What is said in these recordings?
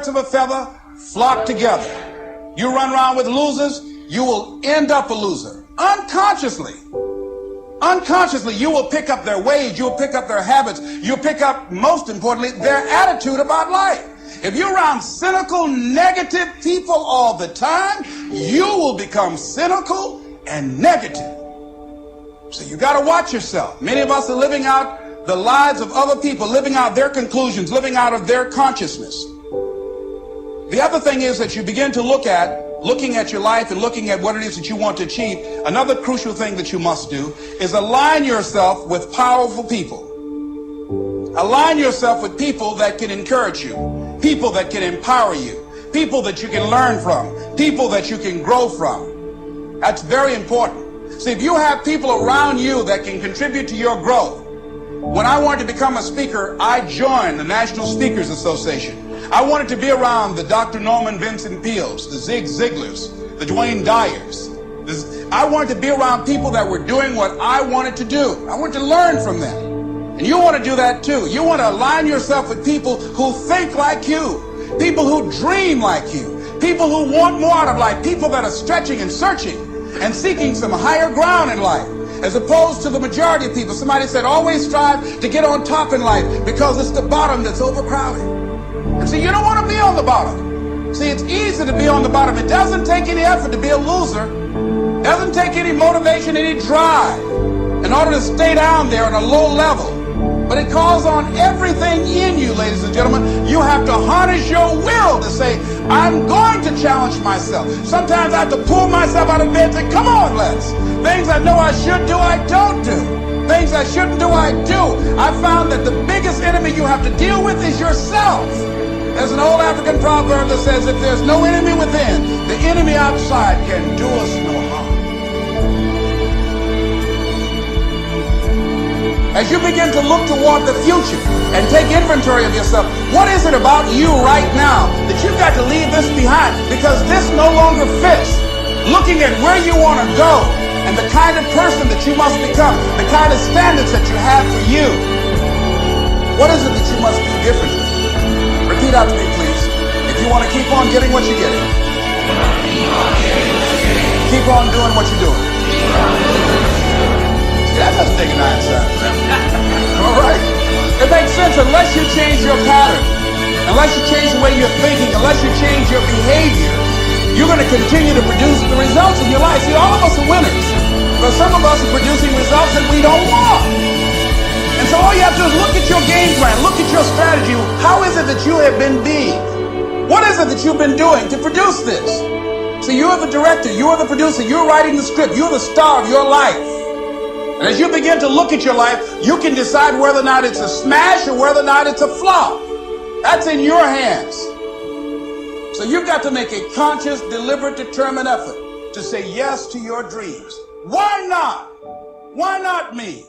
birds of a feather flock together. You run around with losers, you will end up a loser. Unconsciously, you will pick up their ways, you'll pick up their habits, you'll pick up, most importantly, their attitude about life. If you're around cynical, negative people all the time, you will become cynical and negative. So you got to watch yourself. Many of us are living out the lives of other people, living out their conclusions, living out of their consciousness. The other thing is that you begin to looking at your life and looking at what it is that you want to achieve. Another crucial thing that you must do is align yourself with powerful people. Align yourself with people that can encourage you, people that can empower you, people that you can learn from, people that you can grow from. That's very important. See, if you have people around you that can contribute to your growth. When I wanted to become a speaker, I joined the National Speakers Association. I wanted to be around the Dr. Norman Vincent Peales, the Zig Ziglars, the Dwayne Dyers. I wanted to be around people that were doing what I wanted to do. I wanted to learn from them. And you want to do that too. You want to align yourself with people who think like you, people who dream like you, people who want more out of life, people that are stretching and searching and seeking some higher ground in life, as opposed to the majority of people. Somebody said, always strive to get on top in life because it's the bottom that's overcrowded. And so you don't want to be on the bottom. See, it's easy to be on the bottom. It doesn't take any effort to be a loser. It doesn't take any motivation, any drive in order to stay down there on a low level. But it calls on everything in you, ladies and gentlemen. You have to harness your will to say, I'm going to challenge myself. Sometimes I have to pull myself out of bed and say, come on, Les. Things I know I should do, I don't do. Things I shouldn't do, I do. I found that the biggest enemy you have to deal with is yourself. There's an old African proverb that says, if there's no enemy within, the enemy outside can do us no harm. As you begin to look toward the future and take inventory of yourself, what is it about you right now that you've got to leave this behind? Because this no longer fits. Looking at where you want to go and the kind of person that you must become, the kind of standards that you have for you. What is it that you must do differently? Repeat out to me, please. If you want to keep on getting what you're getting, keep on doing what you're doing. That doesn't take an answer. All right. It makes sense unless you change your pattern, unless you change the way you're thinking, unless you change your behavior, you're going to continue to produce the results in your life. See, all of us are winners, but some of us are producing results that we don't want. And so all you have to do is look at your game plan, look at your strategy. How is it that you have been being? What is it that you've been doing to produce this? So you're the director, you're the producer, you're writing the script, you're the star of your life. And as you begin to look at your life, you can decide whether or not it's a smash or whether or not it's a flop. That's in your hands. So you've got to make a conscious, deliberate, determined effort to say yes to your dreams. Why not? Why not me?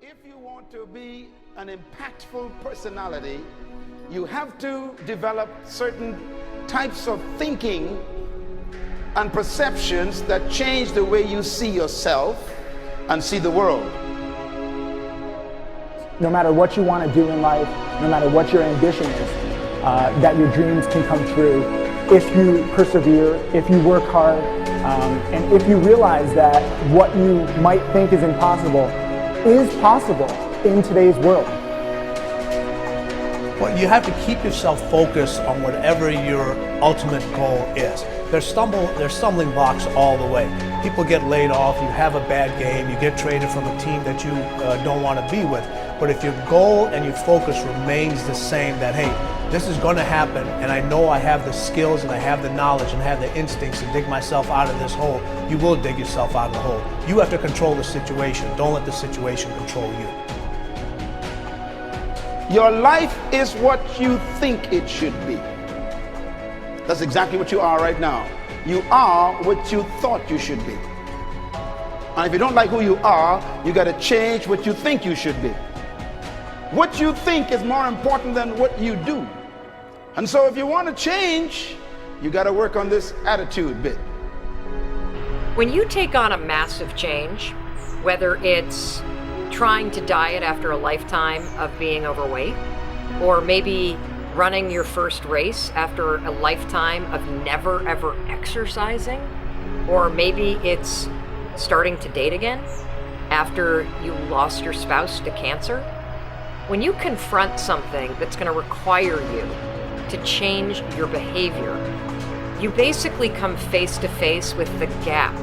If you want to be an impactful personality, you have to develop certain types of thinking and perceptions that change the way you see yourself and see the world. No matter what you want to do in life, no matter what your ambition is, that your dreams can come true if you persevere, if you work hard, and if you realize that what you might think is impossible is possible in today's world. Well, you have to keep yourself focused on whatever your ultimate goal is. There's stumbling blocks all the way. People get laid off, you have a bad game, you get traded from a team that you don't want to be with. But if your goal and your focus remains the same, that hey, this is going to happen, and I know I have the skills and I have the knowledge and I have the instincts to dig myself out of this hole, you will dig yourself out of the hole. You have to control the situation. Don't let the situation control you. Your life is what you think it should be. That's exactly what you are right now. You are what you thought you should be. And if you don't like who you are, you got to change what you think you should be. What you think is more important than what you do. And so if you want to change, you got to work on this attitude bit. When you take on a massive change, whether it's trying to diet after a lifetime of being overweight, or maybe running your first race after a lifetime of never ever exercising, or maybe it's starting to date again after you lost your spouse to cancer. When you confront something that's going to require you to change your behavior, you basically come face to face with the gap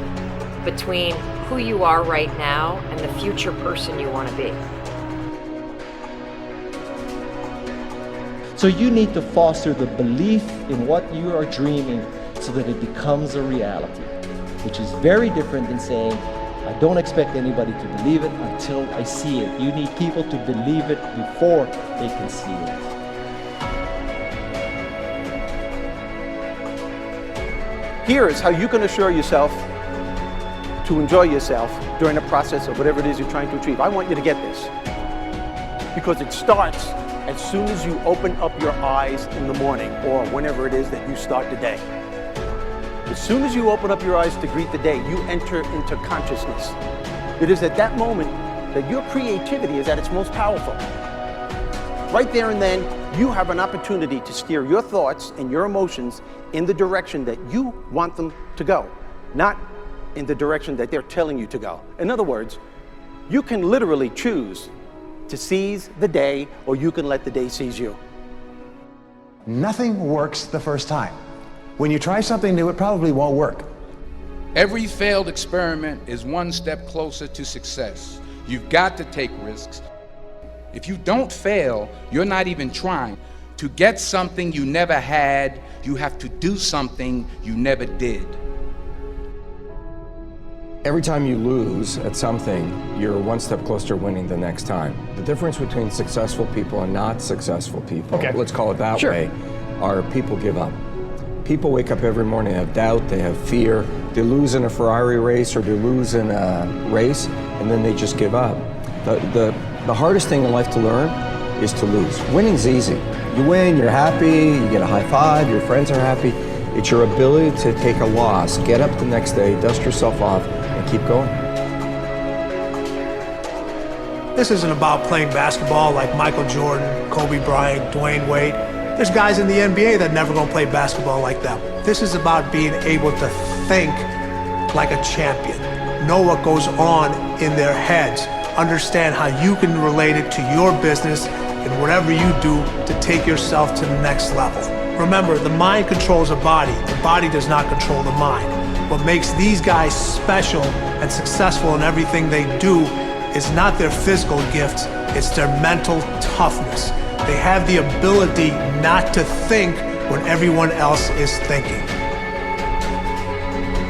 between who you are right now and the future person you want to be. So you need to foster the belief in what you are dreaming so that it becomes a reality, which is very different than saying, I don't expect anybody to believe it until I see it. You need people to believe it before they can see it. Here is how you can assure yourself to enjoy yourself during the process of whatever it is you're trying to achieve. I want you to get this, because it starts as soon as you open up your eyes in the morning, or whenever it is that you start the day. As soon as you open up your eyes to greet the day, you enter into consciousness. It is at that moment that your creativity is at its most powerful. Right there and then, you have an opportunity to steer your thoughts and your emotions in the direction that you want them to go, not in the direction that they're telling you to go. In other words, you can literally choose to seize the day, or you can let the day seize you. Nothing works the first time. When you try something new, it probably won't work. Every failed experiment is one step closer to success. You've got to take risks. If you don't fail, you're not even trying. To get something you never had, you have to do something you never did. Every time you lose at something, you're one step closer to winning the next time. The difference between successful people and not successful people, let's call it that way, are people give up. People wake up every morning, have doubt, they have fear, they lose in a Ferrari race or they lose in a race, and then they just give up. The hardest thing in life to learn is to lose. Winning's easy. You win, you're happy, you get a high five, your friends are happy. It's your ability to take a loss, get up the next day, dust yourself off, and keep going. This isn't about playing basketball like Michael Jordan, Kobe Bryant, Dwayne Wade. There's guys in the NBA that never gonna play basketball like them. This is about being able to think like a champion, know what goes on in their heads, understand how you can relate it to your business and whatever you do to take yourself to the next level. Remember, the mind controls the body does not control the mind. What makes these guys special and successful in everything they do is not their physical gifts, it's their mental toughness. They have the ability not to think when everyone else is thinking.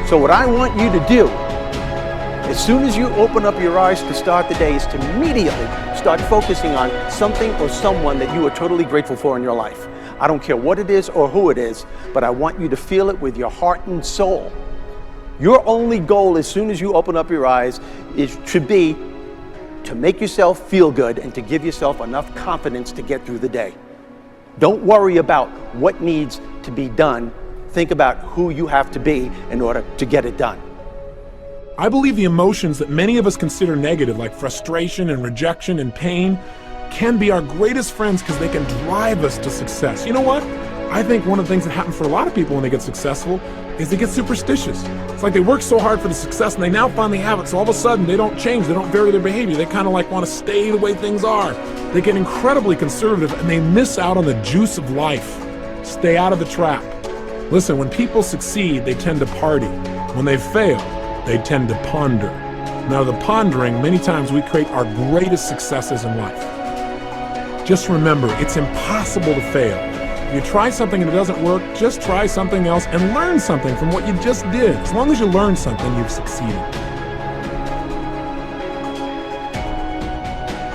So what I want you to do, as soon as you open up your eyes to start the day, is to immediately start focusing on something or someone that you are totally grateful for in your life. I don't care what it is or who it is, but I want you to feel it with your heart and soul. Your only goal as soon as you open up your eyes should be to make yourself feel good and to give yourself enough confidence to get through the day. Don't worry about what needs to be done. Think about who you have to be in order to get it done. I believe the emotions that many of us consider negative, like frustration and rejection and pain, can be our greatest friends because they can drive us to success. You know what? I think one of the things that happens for a lot of people when they get successful is they get superstitious. It's like they work so hard for the success and they now finally have it, so all of a sudden they don't change, they don't vary their behavior, they kind of like want to stay the way things are. They get incredibly conservative and they miss out on the juice of life. Stay out of the trap. Listen, when people succeed, they tend to party. When they fail, they tend to ponder. Now, the pondering, many times we create our greatest successes in life. Just remember, it's impossible to fail. If you try something and it doesn't work, just try something else and learn something from what you just did. As long as you learn something, you've succeeded.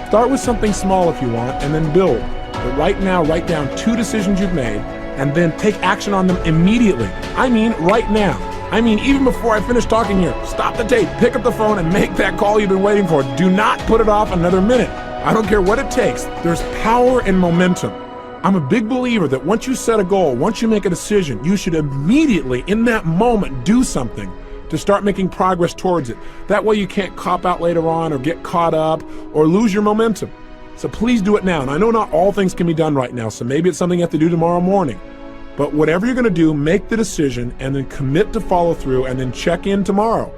Start with something small if you want, and then build. But right now, write down 2 decisions you've made, and then take action on them immediately. I mean, right now. I mean, even before I finish talking here, stop the tape, pick up the phone, and make that call you've been waiting for. Do not put it off another minute. I don't care what it takes. There's power in momentum. I'm a big believer that once you set a goal, once you make a decision, you should immediately, in that moment, do something to start making progress towards it. That way you can't cop out later on or get caught up or lose your momentum. So please do it now. And I know not all things can be done right now, so maybe it's something you have to do tomorrow morning. But whatever you're going to do, make the decision and then commit to follow through and then check in tomorrow.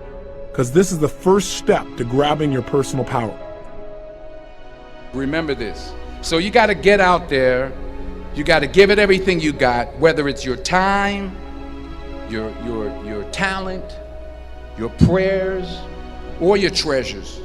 Because this is the first step to grabbing your personal power. Remember this. So you got to get out there. You got to give it everything you got, whether it's your time, your talent, your prayers, or your treasures.